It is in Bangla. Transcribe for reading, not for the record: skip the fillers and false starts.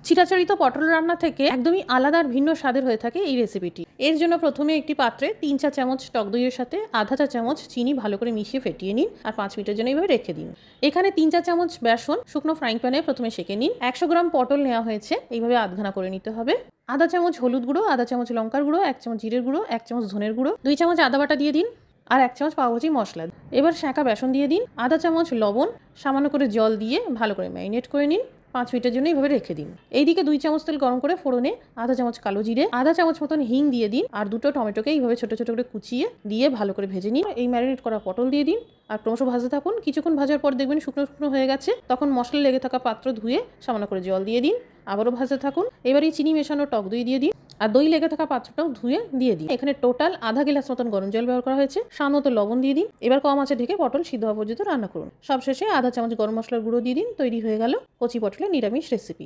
চিরাচরিত পটল রান্না থেকে একদমই আলাদা আর ভিন্ন স্বাদের হয়ে থাকে এই রেসিপিটি। এর জন্য প্রথমে একটি পাত্রে 3 চা চামচ টক দইয়ের সাথে আধা চা চামচ চিনি ভালো করে মিশিয়ে ফেটিয়ে নিন আর 5 মিনিটের জন্য এইভাবে রেখে দিন। এখানে 3 চা চামচ বেসন শুকনো ফ্রাইং প্যানে প্রথমে সেঁকে নিন। 100 গ্রাম পটল নেওয়া হয়েছে, এইভাবে আধঘানা করে নিতে হবে। আধা চামচ হলুদ গুঁড়ো, আধা চামচ লঙ্কার গুঁড়ো, 1 চামচ জিরের গুঁড়ো, 1 চামচ ধনের গুঁড়ো, 2 চামচ আদা বাটা দিয়ে দিন আর 1 চামচ পাওভাজি মশলা। এবার সেঁকা বেসন দিয়ে দিন, আধা চামচ লবণ, সামান্য করে জল দিয়ে ভালো করে ম্যারিনেট করে নিন। 5 মিনিটের জন্য এইভাবে রেখে দিন। এইদিকে 2 চামচ তেল গরম করে ফোড়নে আধা চামচ কালো জিরে, আধা চামচ মতন হিং দিয়ে দিন আর 2টো টমেটোকে এইভাবে ছোট ছোট করে কুচিয়ে দিয়ে ভালো করে ভেজে নিন। এই ম্যারিনেট করা পটল দিয়ে দিন আর ক্রমশ ভাজতে থাকুন। কিছুক্ষণ ভাজার পর দেখবেন শুকনো শুকনো হয়ে গেছে, তখন মশলা লেগে থাকা পাত্র ধুয়ে সামান্য করে জল দিয়ে দিন, আবারও ভাজতে থাকুন। এবার এই চিনি মেশানো টক দই দিয়ে দিন আর দই লেগে থাকা পাত্রটাও ধুয়ে দিয়ে দিন। এখানে টোটাল আধা গ্লাস মতন গরম জল ব্যবহার করা হয়েছে, সামান্য মতো লবণ দিয়ে দিন। এবার কম আঁচে ঢেকে পটল সিদ্ধ হওয়া পর্যন্ত রান্না করুন। সবশেষে আধা চামচ গরম মশলার গুঁড়ো দিয়ে দিন। তৈরি হয়ে গেল কচি পটলের নিরামিষ রেসিপি।